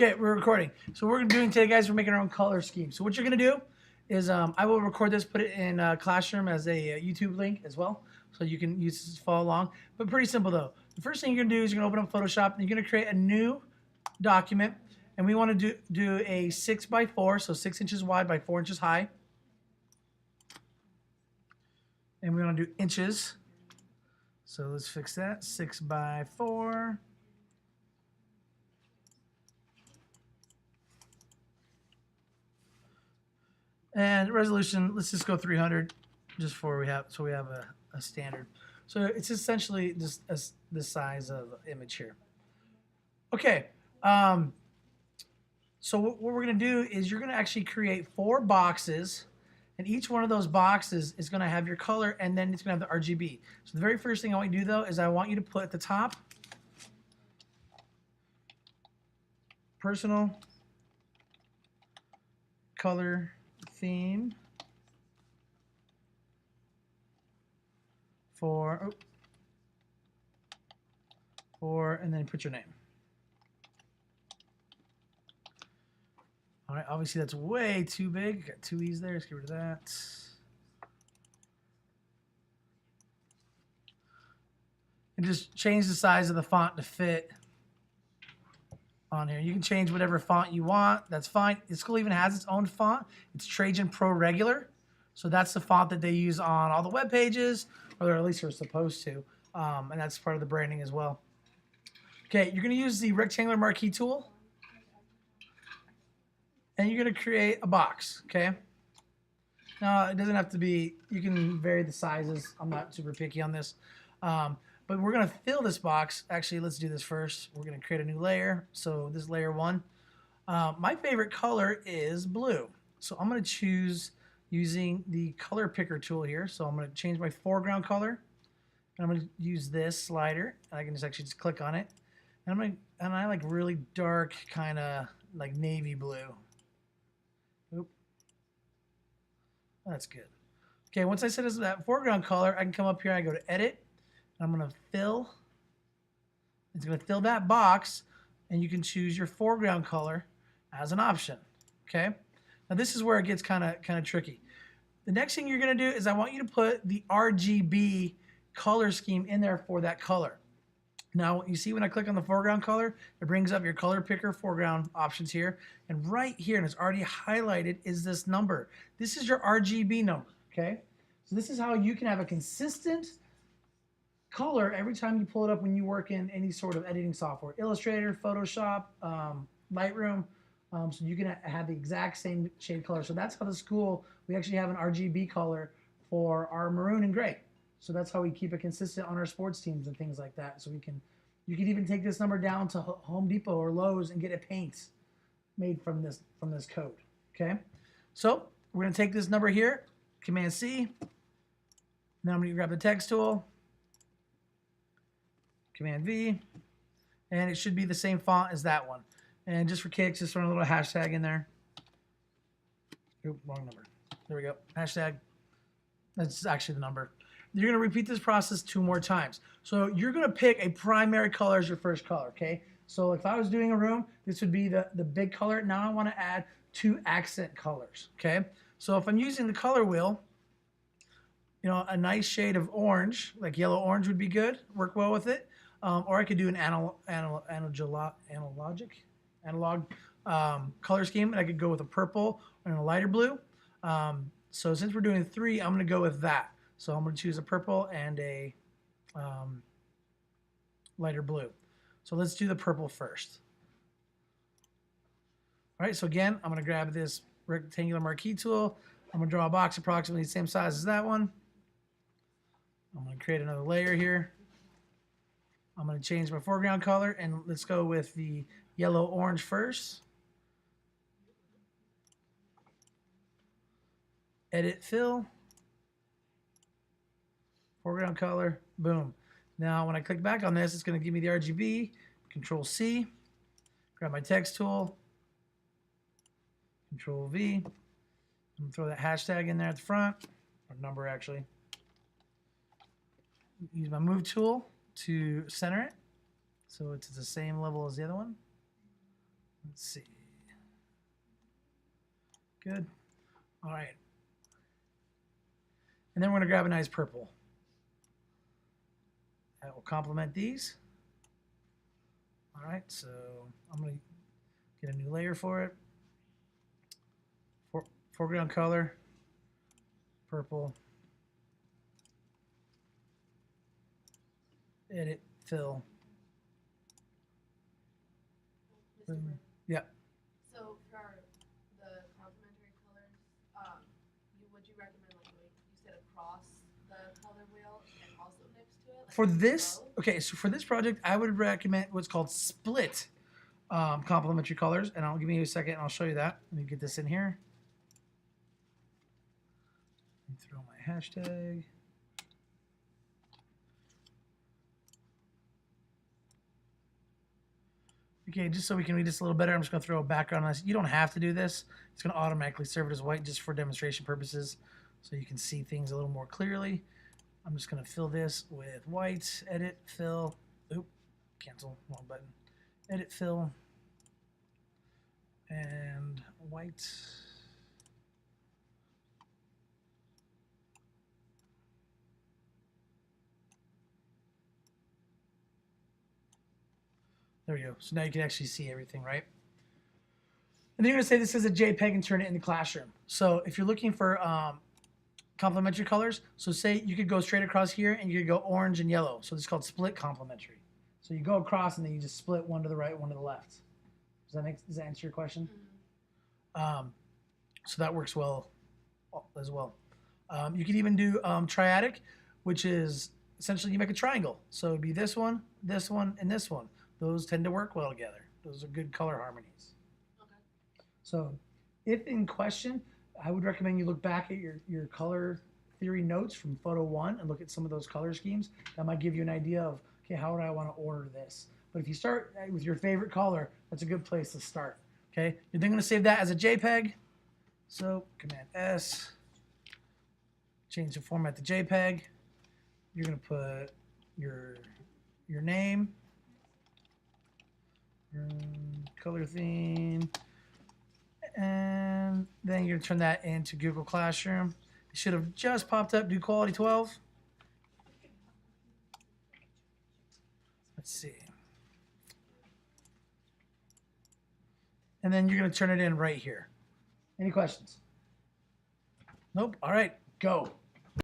Okay, we're recording. So what we're doing today, guys, we're making our own color scheme. So what you're gonna do is I will record this, put it in Classroom as a YouTube link as well, so you can use this to follow along. But pretty simple though. The first thing you're gonna do is you're gonna open up Photoshop and you're gonna create a new document, and we want to do a 6x4, so 6 inches wide by 4 inches high, and we want to do inches. So let's fix that. 6x4. And resolution, let's just go 300, just for we have a standard. So it's essentially just the size of image here. Okay. So what we're gonna do is you're gonna actually create 4 boxes, and each one of those boxes is gonna have your color, and then it's gonna have the RGB. So the very first thing I want you to do though is I want you to put at the top personal color theme for and then put your name. All right, obviously that's way too big. Got 2 E's there. Let's get rid of that. And just change the size of the font to fit on here. You can change whatever font you want. That's fine. The school even has its own font. It's Trajan Pro Regular. So that's the font that they use on all the web pages, or at least they're supposed to. And that's part of the branding as well. Okay, you're going to use the rectangular marquee tool. And you're going to create a box, okay? Now, it doesn't have to be, you can vary the sizes. I'm not super picky on this. But we're going to fill this box. Actually, let's do this first. We're going to create a new layer. So this is layer 1. My favorite color is blue. So I'm going to choose using the color picker tool here. So I'm going to change my foreground color. And I'm going to use this slider. And I can just actually just click on it. And I like really dark, kind of like navy blue. Oop. That's good. Okay, once I set this that foreground color, I can come up here and I go to edit. I'm going to fill. It's going to fill that box, and you can choose your foreground color as an option. Okay. Now this is where it gets kind of tricky. The next thing you're going to do is I want you to put the RGB color scheme in there for that color. Now you see when I click on the foreground color, it brings up your color picker foreground options here, and right here, and it's already highlighted, is this number. This is your RGB number. Okay. So this is how you can have a consistent color every time you pull it up when you work in any sort of editing software, Illustrator, Photoshop, Lightroom, so you can have the exact same shade color. So that's how the school, we actually have an RGB color for our maroon and gray. So that's how we keep it consistent on our sports teams and things like that. So you can even take this number down to Home Depot or Lowe's and get a paint made from this code. Okay, so we're gonna take this number here, Command C. Now I'm gonna grab the text tool, Command V, and it should be the same font as that one. And just for kicks, just throw a little hashtag in there. Oop, wrong number. There we go. Hashtag. That's actually the number. You're going to repeat this process 2 more times. So you're going to pick a primary color as your first color, okay? So if I was doing a room, this would be the big color. Now I want to add 2 accent colors, okay? So if I'm using the color wheel, you know, a nice shade of orange, like yellow orange would be good, work well with it. Or I could do an analog color scheme, and I could go with a purple and a lighter blue. So since we're doing 3, I'm going to go with that. So I'm going to choose a purple and a lighter blue. So let's do the purple first. All right, so again, I'm going to grab this rectangular marquee tool. I'm going to draw a box approximately the same size as that one. I'm going to create another layer here. I'm going to change my foreground color, and let's go with the yellow-orange first. Edit fill. Foreground color, boom. Now when I click back on this, it's going to give me the RGB. Control C, grab my text tool, Control V. I'm going to throw that hashtag in there at the front, or number actually. Use my move tool to center it so it's at the same level as the other one. Let's see. Good. All right. And then we're going to grab a nice purple. That will complement these. All right, so I'm going to get a new layer for it. Foreground color, purple. Edit, fill. Yeah. So for the complementary colors, would you recommend like you said across the color wheel and also next to it? Like For this, okay, so for this project, I would recommend what's called split complementary colors, and I'll give you a second and I'll show you that. Let me get this in here. Let me throw my hashtag. Okay, just so we can read this a little better, I'm just going to throw a background on this. You don't have to do this. It's going to automatically serve it as white just for demonstration purposes so you can see things a little more clearly. I'm just going to fill this with white, edit, fill. Oop, cancel, wrong button. Edit, fill, and white. There we go. So now you can actually see everything, right? And then you're going to say this is a JPEG and turn it into Classroom. So if you're looking for complementary colors, so say you could go straight across here and you could go orange and yellow. So this is called split complementary. So you go across and then you just split one to the right, one to the left. Does that answer your question? Mm-hmm. So that works well as well. You could even do triadic, which is essentially you make a triangle. So it'd be this one, and this one. Those tend to work well together. Those are good color harmonies. Okay. So if in question, I would recommend you look back at your color theory notes from photo 1 and look at some of those color schemes. That might give you an idea of, okay, how would I want to order this? But if you start with your favorite color, that's a good place to start. Okay, you're then going to save that as a JPEG. So Command S, change the format to JPEG. You're going to put your name, color theme, and then you're going to turn that into Google Classroom. It should have just popped up. Do quality 12. Let's see. And then you're going to turn it in right here. Any questions? Nope. All right, go.